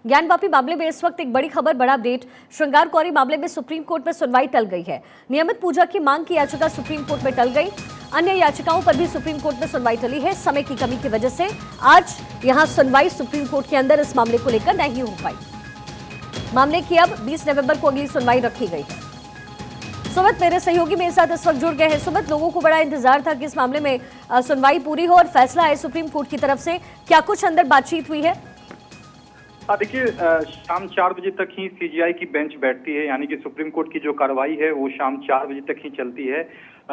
ज्ञानवापी मामले में इस वक्त एक बड़ी खबर, बड़ा अपडेट। श्रृंगार गौरी मामले में सुप्रीम कोर्ट में सुनवाई टल गई है। नियमित पूजा की मांग की याचिका सुप्रीम कोर्ट में टल गई। अन्य याचिकाओं पर भी सुप्रीम कोर्ट में सुनवाई टली है। समय की कमी की वजह से आज यहां सुनवाई सुप्रीम कोर्ट के अंदर इस मामले को लेकर नहीं हो पाई। मामले की अब 20 नवंबर को अगली सुनवाई रखी गई है। सुमित मेरे सहयोगी मेरे साथ इस वक्त जुड़ गए हैं। सुमित, लोगों को बड़ा इंतजार था कि इस मामले में सुनवाई पूरी हो और फैसला आए सुप्रीम कोर्ट की तरफ से। क्या कुछ अंदर बातचीत हुई है? देखिए, शाम 4 बजे तक ही सीजीआई की बेंच बैठती है, यानी कि सुप्रीम कोर्ट की जो कार्रवाई है वो शाम 4 बजे तक ही चलती है।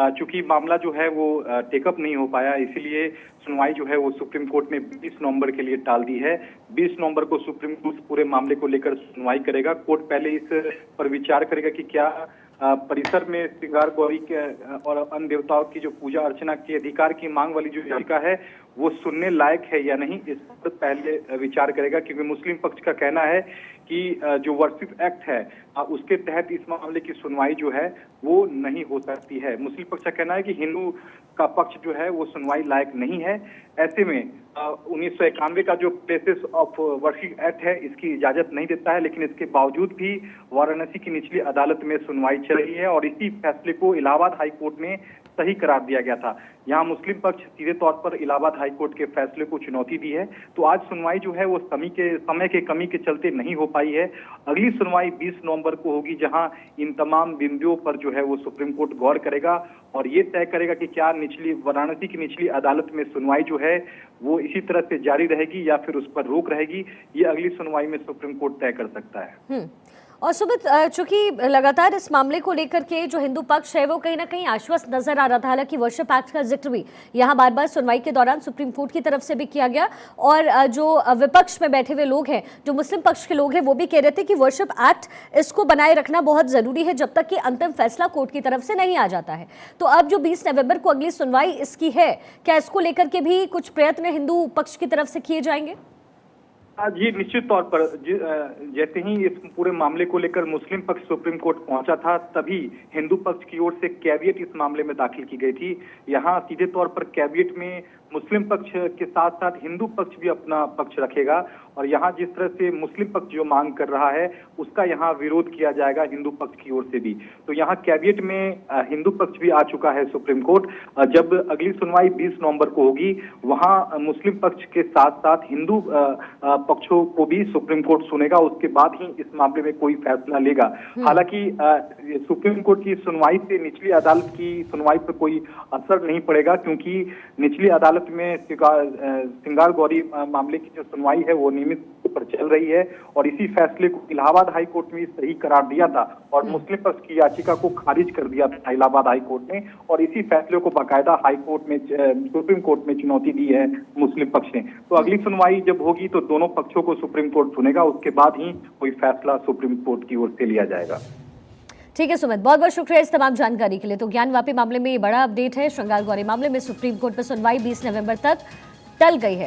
चूंकि मामला जो है वो टेकअप नहीं हो पाया, इसीलिए सुनवाई जो है वो सुप्रीम कोर्ट ने 20 नवंबर के लिए टाल दी है। 20 नवंबर को सुप्रीम कोर्ट पूरे मामले को लेकर सुनवाई करेगा। कोर्ट पहले इस पर विचार करेगा कि क्या परिसर में श्रृंगार गौरी के और अन्य देवताओं की जो पूजा अर्चना के अधिकार की मांग वाली जो याचिका है वो सुनने लायक है या नहीं, इस पर पहले विचार करेगा। क्योंकि मुस्लिम पक्ष का कहना है कि जो वर्शिप एक्ट है उसके तहत इस मामले की सुनवाई जो है वो नहीं हो सकती है। मुस्लिम पक्ष का कहना है कि हिंदू का पक्ष जो है वो सुनवाई लायक नहीं है। ऐसे में 1991 का जो प्लेसेस ऑफ वर्शिप एक्ट है इसकी इजाजत नहीं देता है, लेकिन इसके बावजूद भी वाराणसी की निचली अदालत में सुनवाई चल रही है और इसी फैसले को इलाहाबाद हाई कोर्ट में सही करार दिया गया था। यहाँ मुस्लिम पक्ष सीधे तौर पर इलाहाबाद हाई कोर्ट के फैसले को चुनौती दी है। तो आज सुनवाई जो है वो समय के कमी के चलते नहीं हो पाई है। अगली सुनवाई 20 नवंबर को होगी, जहां इन तमाम बिंदुओं पर जो है वो सुप्रीम कोर्ट गौर करेगा और ये तय करेगा कि क्या वाराणसी की निचली अदालत में सुनवाई जो है वो इसी तरह से जारी रहेगी या फिर उस पर रोक रहेगी। ये अगली सुनवाई में सुप्रीम कोर्ट तय कर सकता है। और सुमित, चूंकि लगातार इस मामले को लेकर के जो हिंदू पक्ष है वो कहीं ना कहीं आश्वस्त नजर आ रहा था। हालांकि वर्शिप एक्ट का जिक्र भी यहाँ बार बार सुनवाई के दौरान सुप्रीम कोर्ट की तरफ से भी किया गया और जो विपक्ष में बैठे हुए लोग हैं, जो मुस्लिम पक्ष के लोग हैं, वो भी कह रहे थे कि वर्शिप एक्ट इसको बनाए रखना बहुत जरूरी है जब तक कि अंतिम फैसला कोर्ट की तरफ से नहीं आ जाता है। तो अब जो 20 नवंबर को अगली सुनवाई इसकी है, क्या इसको लेकर के भी कुछ प्रयत्न हिंदू पक्ष की तरफ से किए जाएंगे? जी, निश्चित तौर पर जैसे ही इस पूरे मामले को लेकर मुस्लिम पक्ष सुप्रीम कोर्ट पहुंचा था, तभी हिंदू पक्ष की ओर से कैविएट इस मामले में दाखिल की गई थी। यहाँ सीधे तौर पर कैविएट में मुस्लिम पक्ष के साथ साथ हिंदू पक्ष भी अपना पक्ष रखेगा और यहाँ जिस तरह से मुस्लिम पक्ष जो मांग कर रहा है उसका यहाँ विरोध किया जाएगा हिंदू पक्ष की ओर से भी। तो यहाँ कैविएट में हिंदू पक्ष भी आ चुका है सुप्रीम कोर्ट। जब अगली सुनवाई 20 नवंबर को होगी, वहाँ मुस्लिम पक्ष के साथ साथ हिंदू पक्षों को भी सुप्रीम कोर्ट सुनेगा, उसके बाद ही इस मामले में कोई फैसला लेगा। हालांकि सुप्रीम कोर्ट की सुनवाई से निचली अदालत की सुनवाई पर कोई असर नहीं पड़ेगा, क्योंकि निचली अदालत में श्रृंगार गौरी मामले की जो सुनवाई है वो नियमित पर चल रही है और इसी फैसले को इलाहाबाद हाई कोर्ट में सही करार दिया था और मुस्लिम पक्ष की याचिका को खारिज कर दिया था इलाहाबाद हाई कोर्ट ने और इसी फैसले को बाकायदा हाई कोर्ट में सुप्रीम कोर्ट में चुनौती दी है मुस्लिम पक्ष ने। तो अगली सुनवाई जब होगी तो दोनों पक्षों को सुप्रीम कोर्ट सुनेगा, उसके बाद ही कोई फैसला सुप्रीम कोर्ट की ओर से लिया जाएगा। ठीक है सुमित, बहुत बहुत शुक्रिया इस तमाम जानकारी के लिए। तो ज्ञानवापी मामले में ये बड़ा अपडेट है। श्रृंगार गौरी मामले में सुप्रीम कोर्ट में सुनवाई 20 नवंबर तक टल गई है।